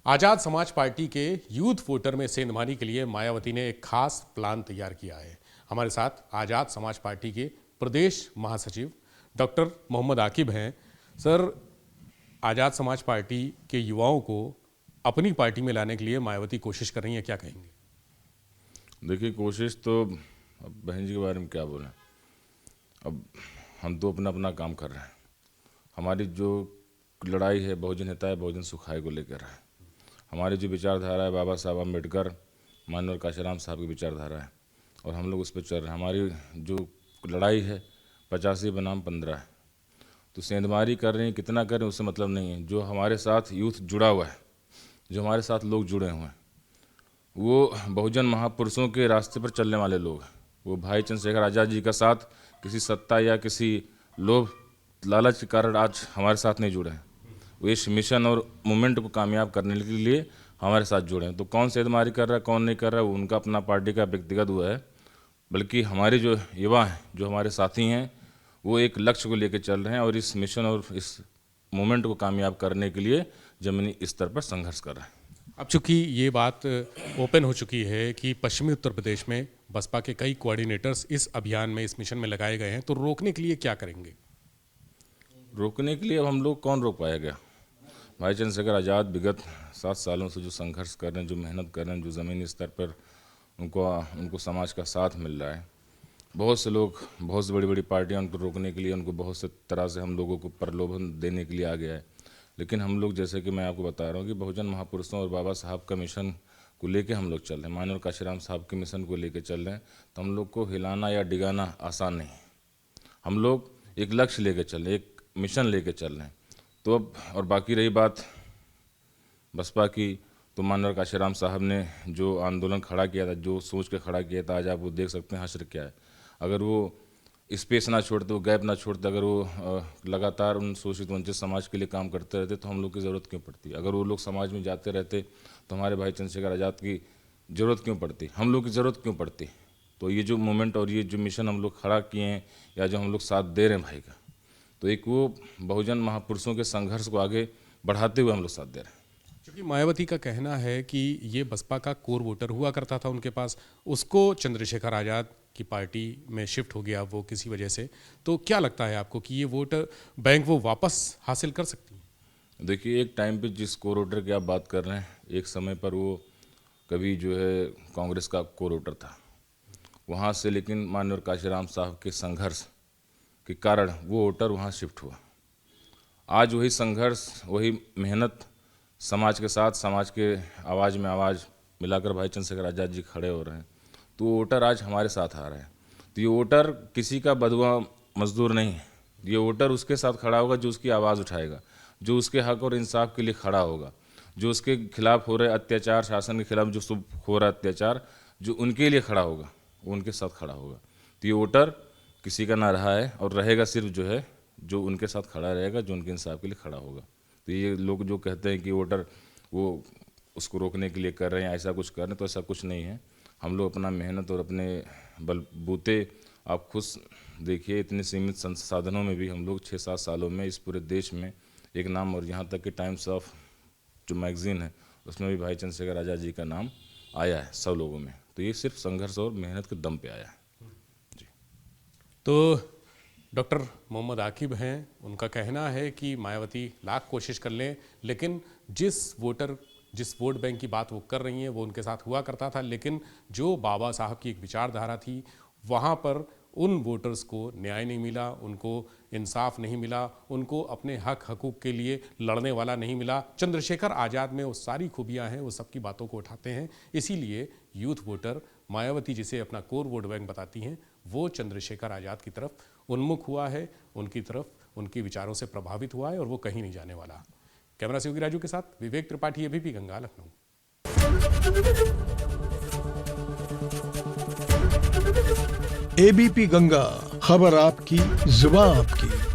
Azad Samaj party के youth voter में सेंधमारी के लिए मायावती ने एक खास प्लान तैयार किया है। हमारे साथ आजाद समाज पार्टी के प्रदेश महासचिव डॉक्टर मोहम्मद आकिब हैं। सर, आजाद समाज पार्टी के युवाओं को अपनी पार्टी में लाने के लिए मायावती कोशिश कर रही है, क्या कहेंगे? देखिए, कोशिश तो अब बहन जी के बारे में क्या बोलें। अब हम तो अपना अपना काम कर रहे हैं। हमारी जो लड़ाई है बहुजन हिताय बहुजन सुखाय को लेकर है। हमारी जो विचारधारा है बाबा साहब अम्बेडकर, माननीय काशीराम साहब की विचारधारा है और हम लोग उस पर चल रहे हैं। हमारी जो लड़ाई है 85 बनाम 15 है। तो सेंधमारी कर रहे हैं, कितना करें उससे मतलब नहीं है। जो हमारे साथ यूथ जुड़ा हुआ है, जो हमारे साथ लोग जुड़े हुए हैं, वो बहुजन महापुरुषों के रास्ते पर चलने वाले लोग हैं। वो भाई चंद्रशेखर आज़ाद जी का साथ किसी सत्ता या किसी लोभ लालच के कारण आज हमारे साथ नहीं जुड़े हैं। वो इस मिशन और मूवमेंट को कामयाब करने के लिए हमारे साथ जुड़े हैं। तो कौन सेंधमारी कर रहा है, कौन नहीं कर रहा है, वो उनका अपना पार्टी का व्यक्तिगत हुआ है। बल्कि हमारे जो युवा हैं, जो हमारे साथी हैं, वो एक लक्ष्य को लेकर चल रहे हैं और इस मिशन और इस मूवमेंट को कामयाब करने के लिए ज़मीनी स्तर पर संघर्ष कर रहे हैं। अब चूंकि ये बात ओपन हो चुकी है कि पश्चिमी उत्तर प्रदेश में बसपा के कई कोऑर्डिनेटर्स इस अभियान में, इस मिशन में लगाए गए हैं, तो रोकने के लिए क्या करेंगे? रोकने के लिए अब हम लोग कौन रोक पाएगा? भाई चंद्रशेखर आज़ाद विगत 7 सालों से जो संघर्ष कर रहे हैं, जो मेहनत कर रहे हैं, जो ज़मीनी स्तर पर उनको समाज का साथ मिल रहा है। बहुत से लोग, बहुत से बड़ी बड़ी पार्टियां उनको रोकने के लिए, उनको बहुत से तरह से हम लोगों को प्रलोभन देने के लिए आ गया है। लेकिन हम लोग, जैसे कि मैं आपको बता रहा हूँ कि बहुजन महापुरुषों और बाबा साहब का मिशन को लेके हम लोग चल रहे हैं, माननीय काशीराम साहब के मिशन को लेके चल रहे हैं। तो हम लोग को हिलाना या डिगाना आसान नहीं है। हम लोग एक लक्ष्य लेके चल रहे हैं, एक मिशन लेके चल रहे हैं। तो अब और बाकी रही बात बसपा की, तो माननीय काशीराम साहब ने जो आंदोलन खड़ा किया था, जो सोच के खड़ा किया था, आज आप वो देख सकते हैं हश्र क्या है। अगर वो स्पेस ना छोड़ते, वो गैप ना छोड़ते, अगर वो लगातार उन शोषित वंचित समाज के लिए काम करते रहते, तो हम लोग की ज़रूरत क्यों पड़ती? अगर वो लोग समाज में जाते रहते तो हमारे भाई चंद्रशेखर आज़ाद की ज़रूरत क्यों पड़ती? हम लोग की ज़रूरत क्यों पड़ती? तो ये जो मूवमेंट और ये जो मिशन हम लोग खड़ा किए हैं, या जो हम लोग साथ दे रहे हैं भाई का, तो एक वो बहुजन महापुरुषों के संघर्ष को आगे बढ़ाते हुए हम लोग साथ दे रहे हैं। क्योंकि मायावती का कहना है कि ये बसपा का कोर वोटर हुआ करता था उनके पास, उसको चंद्रशेखर आज़ाद की पार्टी में शिफ्ट हो गया वो किसी वजह से। तो क्या लगता है आपको कि ये वोटर बैंक वो वापस हासिल कर सकती है? देखिए, एक टाइम पे जिस कोर वोटर की आप बात कर रहे हैं, एक समय पर वो कभी जो है कांग्रेस का कोर वोटर था वहाँ से, लेकिन माननीय काशीराम साहब के संघर्ष के कारण वो वोटर वहाँ शिफ्ट हुआ। आज वही संघर्ष, वही मेहनत समाज के साथ, समाज के आवाज़ में आवाज़ मिलाकर भाई चंद्रशेखर आज़ाद जी खड़े हो रहे हैं। तो वो वोटर आज हमारे साथ आ रहा है। तो ये वोटर किसी का बदुआ मजदूर नहीं है। ये वोटर उसके साथ खड़ा होगा जो उसकी आवाज़ उठाएगा, जो उसके हक और इंसाफ के लिए खड़ा होगा, जो उसके खिलाफ हो रहे अत्याचार, शासन के खिलाफ जो हो रहा अत्याचार, जो उनके लिए खड़ा होगा, वो उनके साथ खड़ा होगा। तो ये वोटर किसी का ना रहा है और रहेगा, सिर्फ जो है जो उनके साथ खड़ा रहेगा, जो उनके इंसाफ के लिए खड़ा होगा। तो ये लोग जो कहते हैं कि वोटर वो उसको रोकने के लिए कर रहे हैं, ऐसा कुछ कर रहे हैं, तो ऐसा कुछ नहीं है। हम लोग अपना मेहनत और अपने बलबूते, आप खुद देखिए, इतने सीमित संसाधनों में भी हम लोग 6-7 सालों में इस पूरे देश में एक नाम, और यहाँ तक कि टाइम्स ऑफ जो मैगजीन है उसमें भी भाई चंद्रशेखर आज़ाद जी का नाम आया है 100 लोगों में। तो ये सिर्फ संघर्ष और मेहनत के दम पे आया है जी। तो डॉक्टर मोहम्मद आकिब हैं, उनका कहना है कि मायावती लाख कोशिश कर लें, लेकिन जिस वोट बैंक की बात वो कर रही हैं वो उनके साथ हुआ करता था, लेकिन जो बाबा साहब की एक विचारधारा थी, वहाँ पर उन वोटर्स को न्याय नहीं मिला, उनको इंसाफ नहीं मिला, उनको अपने हक हकूक़ के लिए लड़ने वाला नहीं मिला। चंद्रशेखर आज़ाद में वो सारी खूबियाँ हैं, वो सबकी बातों को उठाते हैं। इसीलिए यूथ वोटर मायावती, जिसे अपना कोर वोट बैंक बताती हैं, वो चंद्रशेखर आज़ाद की तरफ उन्मुख हुआ है, उनकी तरफ, उनके विचारों से प्रभावित हुआ है और वो कहीं नहीं जाने वाला। कैमरा से योगी राजू के साथ विवेक त्रिपाठी, एबीपी गंगा, लखनऊ। एबीपी गंगा, खबर आपकी, जुबान आपकी।